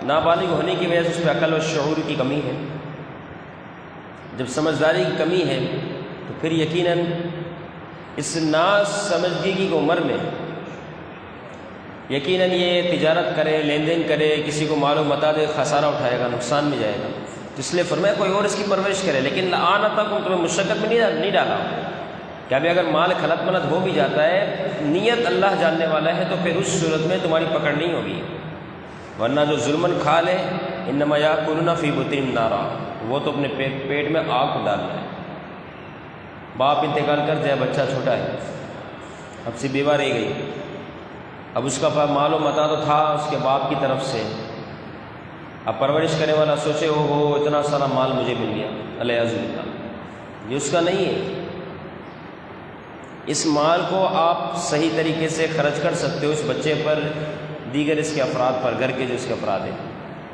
نابالغ ہونے کی وجہ سے اس پہ عقل و شعور کی کمی ہے۔ جب سمجھداری کی کمی ہے تو پھر یقیناً اس نا سمجھگی کی عمر میں یقیناً یہ تجارت کرے، لین دین کرے، کسی کو مال و متا دے، خسارہ اٹھائے گا، نقصان میں جائے گا۔ اس لیے فرمایا کوئی اور اس کی پرورش کرے، لیکن لآن تک تمہیں مشقت میں نہیں ڈالا کہ ابھی اگر مال خلط ملط ہو بھی جاتا ہے، نیت اللہ جاننے والا ہے، تو پھر اس صورت میں تمہاری پکڑ نہیں ہوگی، ورنہ جو ظلمن کھا لے انما یاکلون فی بطونہم نارا، وہ تو اپنے پیٹ میں آگ کو ڈالنا ہے۔ باپ انتقال کر جائے، بچہ چھوٹا ہے، اب سے بیوہ رہ گئی، اب اس کا مال و متا تو تھا اس کے باپ کی طرف سے، اب پرورش کرنے والا سوچے ہو اتنا سارا مال مجھے مل گیا، علیہ اللہ، یہ اس کا نہیں ہے۔ اس مال کو آپ صحیح طریقے سے خرچ کر سکتے ہو اس بچے پر، دیگر اس کے افراد پر، گھر کے جو اس کے افراد ہیں،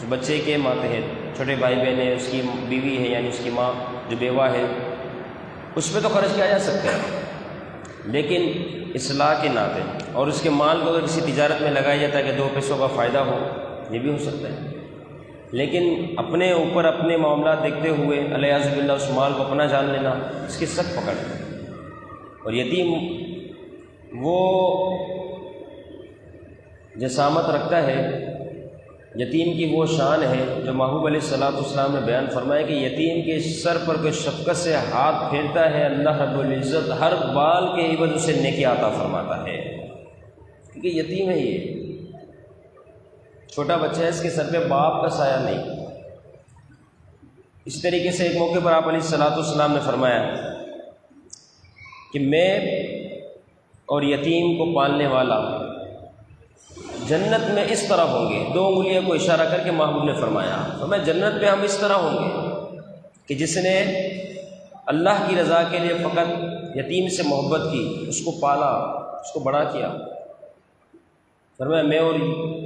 جو بچے کے ماتحت چھوٹے بھائی بہن ہیں، اس کی بیوی ہے یعنی اس کی ماں جو بیوہ ہے، اس پہ تو خرچ کیا جا سکتا ہے، لیکن اصلاح کے ناطے اور اس کے مال کو اگر کسی تجارت میں لگایا جاتا ہے کہ دو پیسوں کا فائدہ ہو، یہ بھی ہو سکتا ہے، لیکن اپنے اوپر اپنے معاملات دیکھتے ہوئے علیہ باللہ اس مال کو اپنا جان لینا، اس کی سخت پکڑ ہے۔ اور یتیم وہ جسامت رکھتا ہے، یتیم کی وہ شان ہے جو محبوب علیہ السلام نے بیان فرمایا کہ یتیم کے سر پر کوئی شفقت سے ہاتھ پھیرتا ہے، اللہ رب العزت ہر بال کے عوض اسے نیکی عطا فرماتا ہے، کیونکہ یتیم ہے، یہ چھوٹا بچہ ہے، اس کے سر پہ باپ کا سایہ نہیں۔ اس طریقے سے ایک موقع پر آپ علیہ السلام نے فرمایا کہ میں اور یتیم کو پالنے والا جنت میں اس طرح ہوں گے، دو انگلیوں کو اشارہ کر کے محبوب نے فرمایا جنت میں ہم اس طرح ہوں گے کہ جس نے اللہ کی رضا کے لیے فقط یتیم سے محبت کی، اس کو پالا، اس کو بڑا کیا، فرمایا میں اور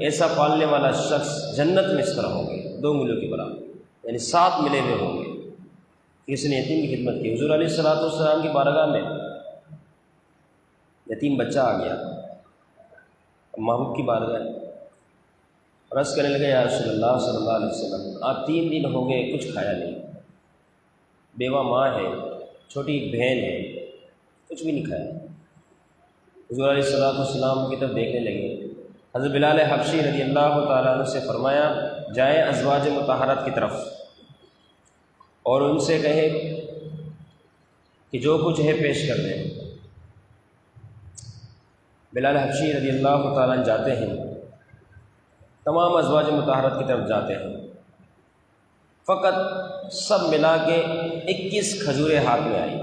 ایسا پالنے والا شخص جنت میں اس طرح ہوں گے، دو انگلیوں کے برابر، یعنی ساتھ ملے ہوئے ہوں گے کہ اس نے یتیم کی خدمت کی۔ حضور علیہ السلام کی بارگاہ میں یتیم بچہ آ گیا، محبوب کی بارگاہ عرض کرنے لگے یا رسول اللہ صلی اللہ علیہ وسلم، آپ 3 دن ہو گئے کچھ کھایا نہیں، بیوہ ماں ہے، چھوٹی بہن ہے، کچھ بھی نہیں کھایا۔ حضور علیہ السلام کی طرف دیکھنے لگے، حضرت بلال حبشی رضی اللہ تعالیٰ عنہ سے فرمایا جائیں ازواج مطہرات کی طرف اور ان سے کہیں کہ جو کچھ ہے پیش کر دیں۔ بلال حبشی رضی اللہ تعالیٰ عنہ جاتے ہیں، تمام ازواج مطہرات کی طرف جاتے ہیں، فقط سب ملا کے 21 کھجوریں ہاتھ میں آئی،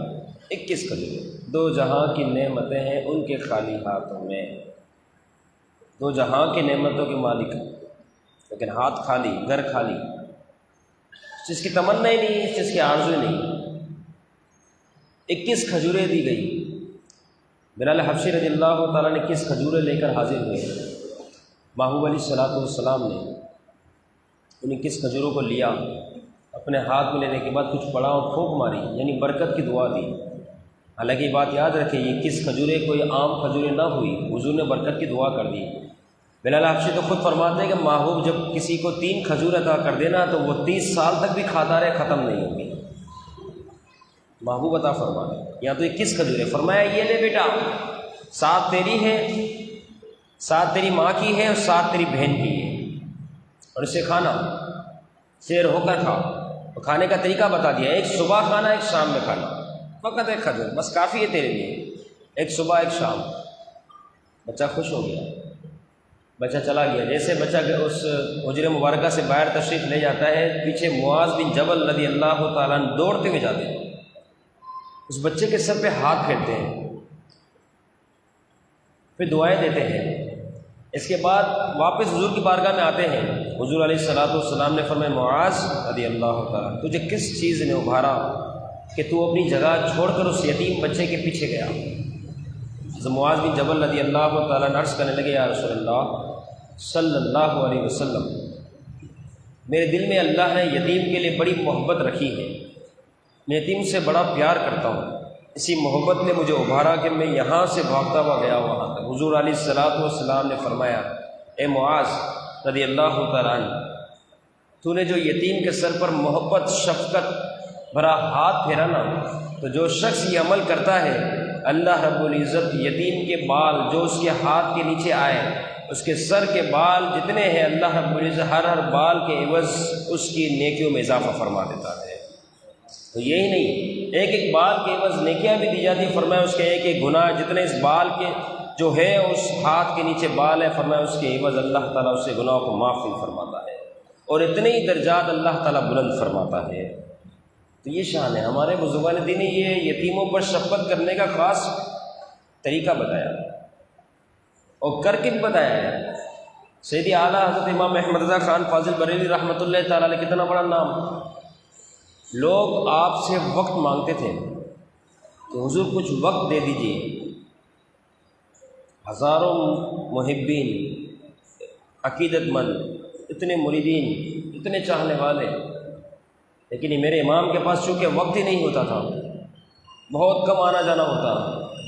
21 کھجوریں، 2 جہاں کی نعمتیں ہیں ان کے خالی ہاتھوں میں، 2 جہاں کی نعمتوں کے مالک ہیں لیکن ہاتھ خالی، گھر خالی، اس چیز کی تمنا ہی نہیں، اس چیز کی آرزو ہی نہیں۔ 21 کھجوریں دی گئی، بلال حبشی رضی اللہ تعالیٰ نے 21 کھجوریں لے کر حاضر ہوئے، محبوب علیہ السلام نے ان 21 کھجوروں کو لیا، اپنے ہاتھ میں لینے کے بعد کچھ پڑا اور پھونک ماری، یعنی برکت کی دعا دی۔ حالانکہ یہ بات یاد رکھیں یہ 21 کھجوریں کوئی عام کھجوریں نہ ہوئی، حضور نے برکت کی دعا کر دی۔ بلال حبشی تو خود فرماتے ہیں کہ محبوب جب کسی کو 3 کھجور عطا کر دینا تو وہ 30 سال تک بھی کھاتا رہے، ختم نہیں ہوگی، محبوب عطا فرماتے ہیں۔ یا تو 21 کھجوریں، فرمایا یہ لے بیٹا، 7 تیری ہے، 7 تیری ماں کی ہے اور 7 تیری بہن کی ہے، اور اسے کھانا، شیر ہو کر کھا۔ اور کھانے کا طریقہ بتا دیا، ایک صبح کھانا، ایک شام میں کھانا، فقط 1 کھجور بس کافی ہے تیرے لیے، ایک صبح ایک شام۔ بچہ خوش ہو گیا، بچہ چلا گیا۔ جیسے بچہ اس حجرہ مبارکہ سے باہر تشریف لے جاتا ہے، پیچھے معاذ بن جبل رضی اللہ تعالیٰ عنہ دوڑتے ہوئے جاتے ہیں، اس بچے کے سر پہ ہاتھ پھیرتے ہیں، پھر دعائیں دیتے ہیں۔ اس کے بعد واپس حضور کی بارگاہ میں آتے ہیں، حضور علیہ السلام نے فرمایا معاذ رضی اللہ تعالیٰ تجھے کس چیز نے ابھارا کہ تو اپنی جگہ چھوڑ کر اس یتیم بچے کے پیچھے گیا؟ حضرت معاذ بن جبل رضی اللہ تعالیٰ عنہ عرض کرنے لگے یا رسول اللہ صلی اللہ علیہ وسلم، میرے دل میں اللہ نے یتیم کے لیے بڑی محبت رکھی ہے، میں یتیم سے بڑا پیار کرتا ہوں، اسی محبت نے مجھے ابھارا کہ میں یہاں سے بھاگتا ہوا گیا وہاں تک۔ حضور علیہ السلام نے فرمایا اے معاذ رضی اللہ تعالیٰ عنہ، تو نے جو یتیم کے سر پر محبت شفقت بھرا ہاتھ پھیرا نا، تو جو شخص یہ عمل کرتا ہے اللہ رب العزت یتیم کے بال جو اس کے ہاتھ کے نیچے آئے، اس کے سر کے بال جتنے ہیں اللہ رب العزت ہر بال کے عوض اس کی نیکیوں میں اضافہ فرما دیتا ہے۔ تو یہی نہیں، ایک ایک بال کے عوض نیکیاں بھی دی جاتی، فرمایا اس کے ایک ایک گناہ جتنے اس بال کے جو ہے اس ہاتھ کے نیچے بال ہے، فرمایا اس کے عوض اللہ تعالیٰ اس سے گناہوں کو معاف فرماتا ہے، اور اتنے ہی درجات اللہ تعالیٰ بلند فرماتا ہے۔ تو یہ شان ہے ہمارے بزرگان دین نے یہ یتیموں پر شفقت کرنے کا خاص طریقہ بتایا اور کر کے بھی بتایا ہے۔ سیدی اعلیٰ حضرت امام احمد رضا خان فاضل بریلوی رحمۃ اللہ تعالیٰ علیہ، کتنا بڑا نام، لوگ آپ سے وقت مانگتے تھے کہ حضور کچھ وقت دے دیجیے، ہزاروں محبین، عقیدت مند، اتنے مریدین، اتنے چاہنے والے، لیکن یہ میرے امام کے پاس چونکہ وقت ہی نہیں ہوتا تھا، بہت کم آنا جانا ہوتا،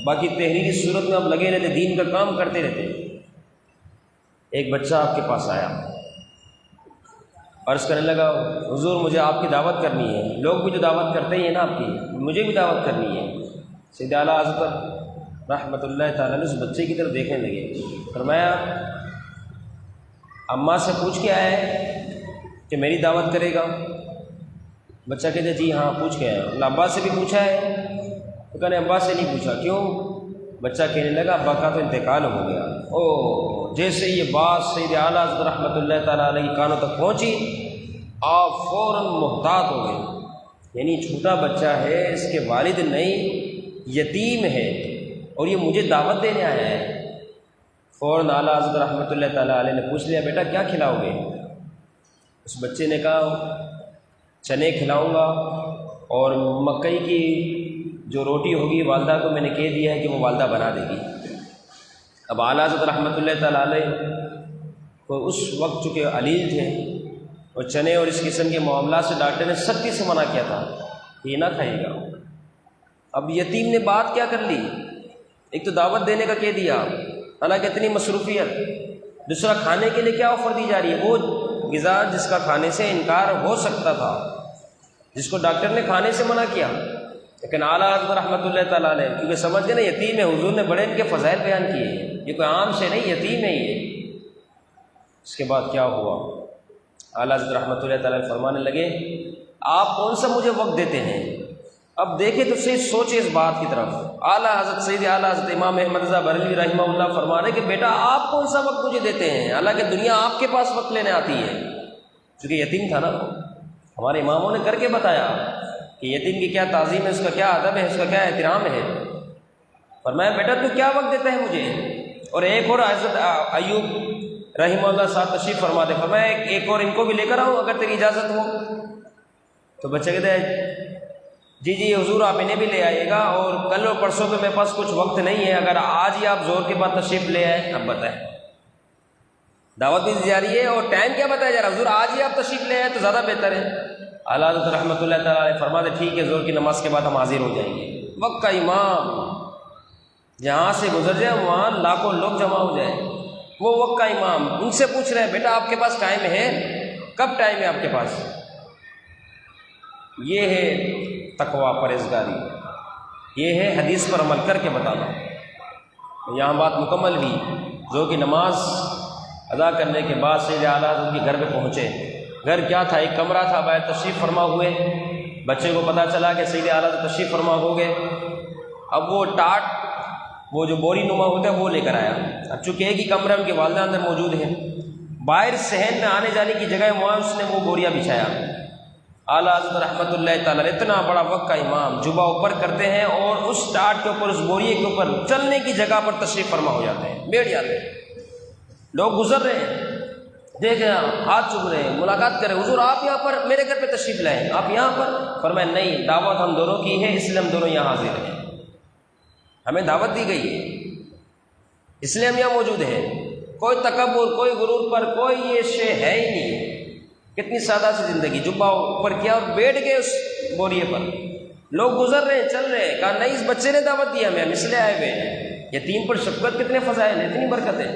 باقی تحریری صورت میں اب لگے رہتے، دین کا کام کرتے رہتے۔ ایک بچہ آپ کے پاس آیا، عرض کرنے لگا حضور مجھے آپ کی دعوت کرنی ہے، لوگ بھی تو دعوت کرتے ہی ہیں نا آپ کی، مجھے بھی دعوت کرنی ہے۔ سید اعلیٰ حضرت رحمۃ اللہ تعالیٰ نے اس بچے کی طرف دیکھنے لگے، فرمایا اماں سے پوچھ کے آیا ہے کہ میری دعوت کرے گا؟ بچہ کہتے جی ہاں پوچھ کے آیا۔ ابا سے بھی پوچھا ہے؟ تو کہنے ابا سے نہیں پوچھا۔ کیوں؟ بچہ کہنے لگا ابا کا تو انتقال ہو گیا۔ او جیسے یہ بات سید اعلیٰ حضرت رحمۃ اللہ تعالیٰ علیہ کی کانوں تک پہنچی، آپ فوراً محتاط ہو گئے، یعنی چھوٹا بچہ ہے، اس کے والد نہیں، یتیم ہے، اور یہ مجھے دعوت دینے آیا ہے۔ فوراً اعلیٰ حضرت رحمۃ اللہ تعالیٰ علیہ نے پوچھ لیا بیٹا کیا کھلاؤ گے؟ اس بچے نے کہا چنے کھلاؤں گا، اور مکئی کی جو روٹی ہوگی والدہ کو میں نے کہہ دیا ہے کہ وہ والدہ بنا دے گی۔ اب اعلیٰ حضرت رحمۃ اللہ تعالیٰ علیہ کو اس وقت چونکہ علیل تھے، اور چنے اور اس قسم کے معاملات سے ڈاکٹر نے سختی سے منع کیا تھا کہ یہ نہ کھائے گا۔ اب یتیم نے بات کیا کر لی، ایک تو دعوت دینے کا کہہ دیا، حالانکہ اتنی مصروفیت، دوسرا کھانے کے لیے کیا آفر دی جا رہی ہے، وہ غذا جس کا کھانے سے انکار ہو سکتا تھا، جس کو ڈاکٹر نے کھانے سے منع کیا، لیکن اعلیٰ حضرت رحمۃ اللہ تعالیٰ علیہ کیونکہ سمجھ گئے نا یتیم ہے، حضور نے بڑے ان کے فضائل بیان کیے ہیں، یہ کوئی عام سے نہیں، یتیم ہے یہ۔ اس کے بعد کیا ہوا، اعلیٰ حضرت رحمۃ اللہ تعالیٰ فرمانے لگے آپ کون سا مجھے وقت دیتے ہیں؟ اب دیکھیں تو صحیح سوچے اس بات کی طرف۔ اعلیٰ حضرت سید اعلیٰ حضرت امام احمد رضا بریلوی رحمہ اللہ فرما رہے کہ بیٹا آپ کون سا وقت مجھے دیتے ہیں، حالانکہ دنیا آپ کے پاس وقت لینے آتی ہے، چونکہ یتیم تھا نا، ہمارے اماموں نے کر کے بتایا کہ یتیم کی کیا تعظیم ہے، اس کا کیا ادب ہے، اس کا کیا احترام ہے۔ فرمایا بیٹا تو کیا وقت دیتا ہے مجھے؟ اور ایک اور حضرت ایوب رحمہ اللہ صاحب تشریف فرما دے، فرمایا ایک اور ان کو بھی لے کر آؤں اگر تیری اجازت ہو۔ تو بچہ کہتا ہے جی جی حضور آپ انہیں بھی لے آئیے گا، اور کل اور پرسوں پہ میرے پاس کچھ وقت نہیں ہے، اگر آج ہی آپ زور کے بعد تشریف لے آئے۔ اب بتائیں دعوت بھی دی جا رہی ہے اور ٹائم کیا بتایا جا رہا ہے، حضور آج ہی آپ تشریف لے آئے تو زیادہ بہتر ہے۔ اعلیٰ حضرت رحمۃ اللہ تعالیٰ علیہ فرماتے ٹھیک ہے زور کی نماز کے بعد ہم حاضر ہو جائیں گے۔ وقت کا امام جہاں سے گزر جائے وہاں لاکھوں لوگ جمع ہو جائیں، وہ وقت کا امام ان سے پوچھ رہے ہیں بیٹا آپ کے پاس ٹائم ہے؟ کب ٹائم ہے آپ کے پاس؟ یہ ہے تقویٰ پرہیزگاری، یہ ہے حدیث پر عمل کر کے بتانا۔ یہاں بات مکمل ہوئی، ظہر کی نماز ادا کرنے کے بعد سید اعلیٰ حضرت کے گھر پہ پہنچے۔ گھر کیا تھا، ایک کمرہ تھا، باہر تشریف فرما ہوئے، بچے کو پتہ چلا کہ سید اعلیٰ حضرت تشریف فرما ہو گئے۔ اب وہ ٹاٹ، وہ جو بوری نما ہوتا ہے وہ لے کر آیا۔ اب چونکہ ایک ہی کمرہ ان کے والدہ اندر موجود ہیں، باہر صحن میں آنے جانے کی جگہ وہاں اس نے وہ بوریا بچھایا۔ اعلیٰ حضرت رحمۃ اللہ تعالیٰ اتنا بڑا وقت کا امام جبہ اوپر کرتے ہیں اور اس ٹاٹ کے اوپر، اس بوریے کے اوپر چلنے کی جگہ پر تشریف فرما ہو جاتے ہیں، بیٹھ جاتے ہیں۔ لوگ گزر رہے ہیں، دیکھیں ہاتھ چوم رہے ہیں، ملاقات کریں، حضور آپ یہاں پر میرے گھر پہ تشریف لائیں، آپ یہاں پر؟ فرمایا نہیں، دعوت ہم دونوں کی ہے، اس لیے ہم دونوں یہاں حاضر ہیں، ہمیں دعوت دی گئی ہے اس لیے ہم یہاں موجود ہیں، کوئی تکبر، کوئی غرور پر کوئی یہ شے ہے ہی نہیں۔ کتنی سادہ سی زندگی، جبہ اوپر کیا اور بیٹھ گئے اس بوریے پر، لوگ گزر رہے ہیں، چل رہے ہیں، کہا نہیں اس بچے نے دعوت دیا ہمیں، ہم اس لیے آئے ہوئے ہیں۔ یتیم پر شفقت کتنے فضائل ہیں، اتنی برکتیں۔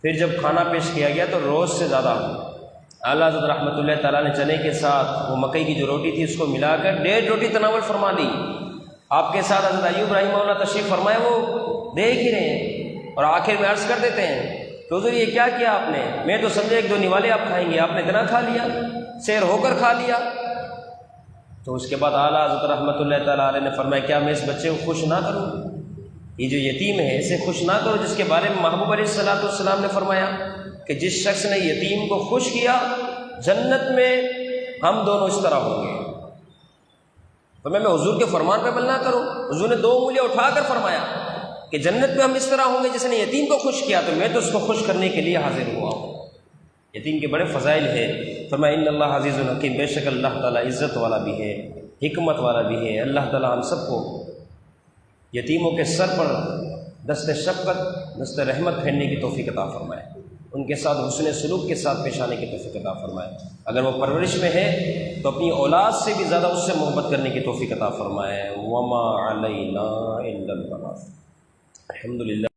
پھر جب کھانا پیش کیا گیا تو روز سے زیادہ اعلیٰ حضرت رحمۃ اللہ تعالیٰ نے چنے کے ساتھ وہ مکئی کی جو روٹی تھی اس کو ملا کر 1.5 روٹی تناول فرما دی۔ آپ کے ساتھ حضرت ایوب رحمہ اللہ تشریف فرمائے، وہ دیکھ ہی رہے ہیں اور آخر میں عرض کر دیتے ہیں کہ حضور یہ کیا کیا آپ نے؟ میں تو سمجھے 1-2 نوالے آپ کھائیں گے، آپ نے اتنا کھا لیا، سیر ہو کر کھا لیا۔ تو اس کے بعد اعلیٰ حضرت رحمۃ اللہ تعالیٰ علیہ نے فرمایا کیا میں اس بچے کو خوش نہ کروں؟ یہ جو یتیم ہے اسے خوش نہ کرو، جس کے بارے میں محبوب علیہ الصلوۃ والسلام نے فرمایا کہ جس شخص نے یتیم کو خوش کیا جنت میں ہم دونوں اس طرح ہوں گے۔ تو میں حضور کے فرمان پہ عمل نہ کروں؟ حضور نے 2 انگلیاں اٹھا کر فرمایا کہ جنت میں ہم اس طرح ہوں گے جس نے یتیم کو خوش کیا، تو میں تو اس کو خوش کرنے کے لیے حاضر ہوا ہوں۔ یتیم کے بڑے فضائل ہے۔ فرمایا ان اللہ عزیز الحکیم، بے شک اللہ تعالیٰ عزت والا بھی ہے، حکمت والا بھی ہے۔ اللہ تعالیٰ ہم سب کو یتیموں کے سر پر دست شفقت، دست رحمت پھیرنے کی توفیق عطا فرمائے، ان کے ساتھ حسن سلوک کے ساتھ پیش آنے کی توفیق عطا فرمائے۔ اگر وہ پرورش میں ہے تو اپنی اولاد سے بھی زیادہ اس سے محبت کرنے کی توفیق عطا فرمائے۔ وما علینا الا البلاغ۔ الحمدللہ۔